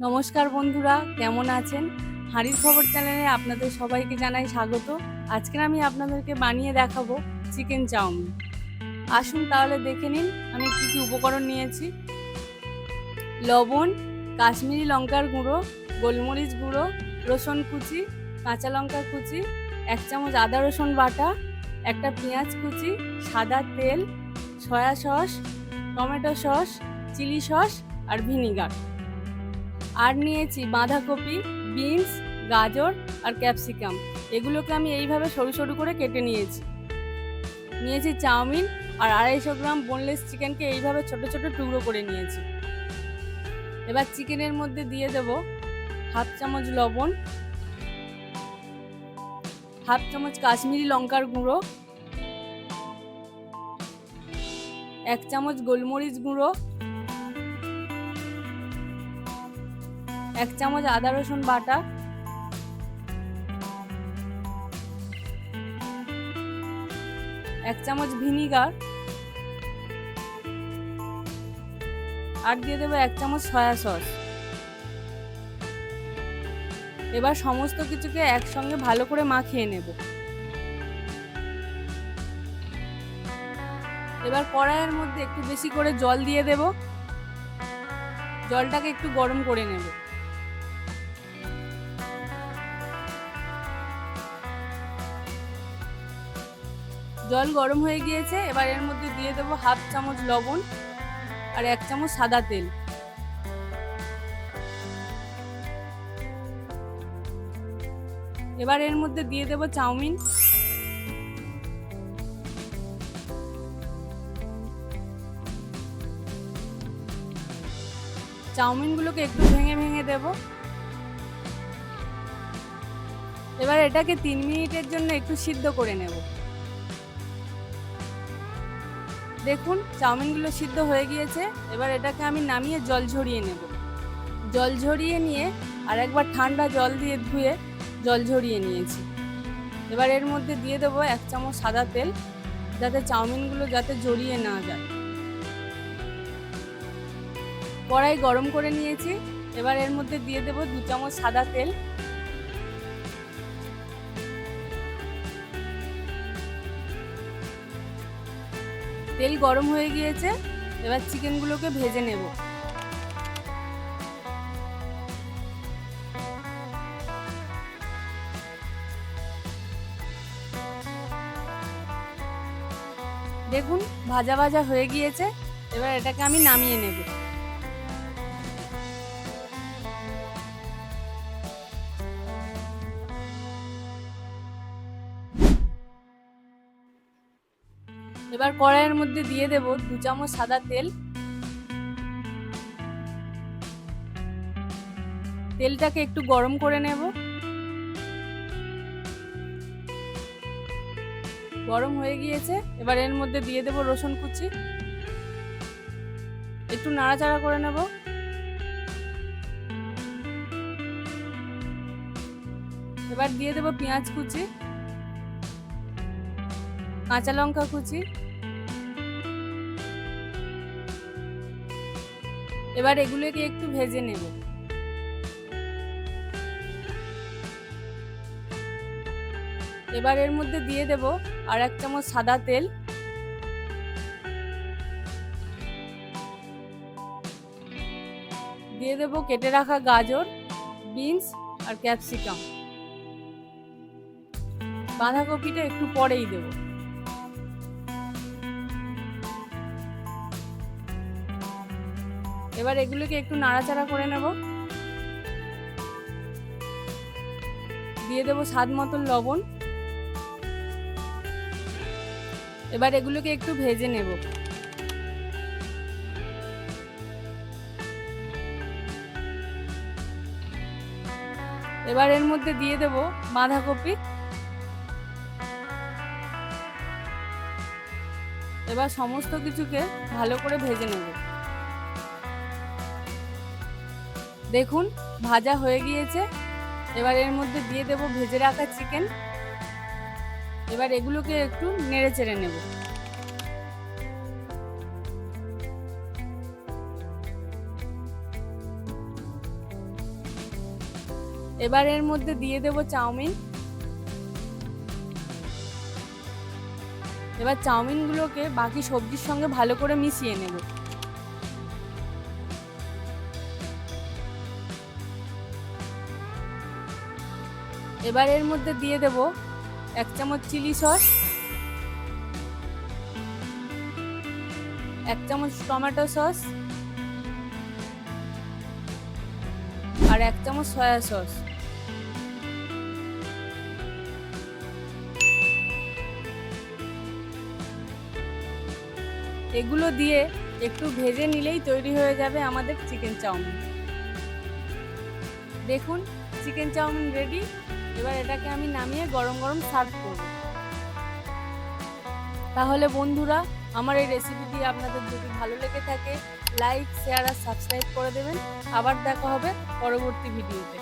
নমস্কার বন্ধুরা, কেমন আছেন? হাঁড়ির খবর চ্যানেলে আপনাদের সবাইকে জানাই স্বাগত। আজকে আমি আপনাদেরকে বানিয়ে দেখাবো চিকেন চাউমিন। আসুন তাহলে দেখে নিন আমি কি কি উপকরণ নিয়েছি। লবণ, কাশ্মীরি লঙ্কার গুঁড়ো, গোলমরিচ গুঁড়ো, রসুন কুচি, কাঁচা লঙ্কা কুচি, 1 চামচ আদা রসুন বাটা, একটা পেঁয়াজ কুচি, সাদা তেল, soya sauce, tomato sauce, chilli sauce আর ভিনিগার। আর নিয়েছি বাঁধাকপি, বিনস, গাজর আর ক্যাপসিকাম। এগুলোকে আমি এইভাবে সরু সরু করে কেটে নিয়েছি চাউমিন আর 250 গ্রাম বোনলেস চিকেনকে এইভাবে ছোট ছোট টুকরো করে নিয়েছি। এবার চিকেনের মধ্যে দিয়ে দেব 1/2 চামচ লবণ, 1/2 চামচ কাশ্মীরি লঙ্কার গুঁড়ো, 1 চামচ গোলমরিচ গুঁড়ো, 1 চামচ আদা রসুন বাটা, 1 চামচ ভিনিগার আর দিয়ে দেবো 1 চামচ সয়া সস। এবার সমস্ত কিছুকে একসঙ্গে ভালো করে মাখিয়ে নেব। এবার কড়াইয়ের মধ্যে একটু বেশি করে জল দিয়ে দেব। জলটাকে একটু গরম করে নেব। জল গরম হয়ে গিয়েছে, এবার এর মধ্যে দিয়ে দেব 1/2 চামচ লবণ আর 1 চামচ সাদা তেল। এবার এর মধ্যে দিয়ে দেব চাউমিন। চাউমিনগুলোকে একটু ভেঙে ভেঙে দেব। এবার এটাকে 3 মিনিটের জন্য একটু সিদ্ধ করে নেব। দেখুন চাউমিনগুলো সিদ্ধ হয়ে গিয়েছে। এবার এটাকে আমি নামিয়ে জল ঝরিয়ে নেব। জল ঝরিয়ে নিয়ে আর একবার ঠান্ডা জল দিয়ে ধুয়ে জল ঝরিয়ে নিয়েছি। এবার এর মধ্যে দিয়ে দেবো 1 চামচ সাদা তেল, যাতে চাউমিনগুলো জড়িয়ে না যায়। কড়াই গরম করে নিয়েছি। এবার এর মধ্যে দিয়ে দেবো 2 চামচ সাদা তেল। তেল গরম হয়ে গিয়েছে, এবার চিকেনগুলোকে ভেজে নেব। দেখুন ভাজা ভাজা হয়ে গিয়েছে। এবার এটাকে আমি নামিয়ে নেব। এবার কড়াইয়ের মধ্যে দিয়ে দেব 2 চামচ সাদা তেল। তেলটাকে একটু গরম করে নেব। গরম হয়ে গিয়েছে, এবার এর মধ্যে দিয়ে দেব রসুন কুচি। একটু নাড়াচাড়া করে নেব। এবার দিয়ে দেব পেঁয়াজ কুচি, কাঁচা লঙ্কা কুচি। এবার এগুলোকে একটু ভেজে নেব। এবার এর মধ্যে দিয়ে দেব আর 1 চামচ সাদা তেল। দিয়ে দেব কেটে রাখা গাজর, বিনস আর ক্যাপসিকাম। বাঁধাকপিটা একটু পরেই দেব। এবার এগুলোকে একটু নাড়াচাড়া করে নেব। দিয়ে দেব স্বাদ মতো লবণ। এবার এগুলোকে একটু ভেজে নেব। এবার এর মধ্যে দিয়ে দেব বাঁধাকপি। এবার সমস্ত কিছুকে ভালো করে ভেজে নেব। দেখুন ভাজা হয়ে গিয়েছে। এবার এর মধ্যে দিয়ে দেব ভেজে রাখা চিকেন। এবার এগুলোকে একটু নেড়ে চেড়ে নেব। এবার এর মধ্যে দিয়ে দেব চাউমিন। এবার চাউমিনগুলোকে বাকি সবজির সঙ্গে ভালো করে মিশিয়ে নেব। এবার এর মধ্যে দিয়ে দেব 1 চামচ চিলি সস, 1 চামচ টমেটো সস আর 1 চামচ সয়া সস। এগুলো দিয়ে একটু ভেজে নিলেই তৈরি হয়ে যাবে আমাদের চিকেন চাউমিন। দেখুন চিকেন চাউমিন রেডি। এবার এটাকে আমি নামিয়ে গরম গরম সার্ভ করব। তাহলে বন্ধুরা, আমার এই রেসিপিটি আপনাদের যদি ভালো লেগে থাকে লাইক, শেয়ার আর সাবস্ক্রাইব করে দেবেন। আবার দেখা হবে পরবর্তী ভিডিওতে।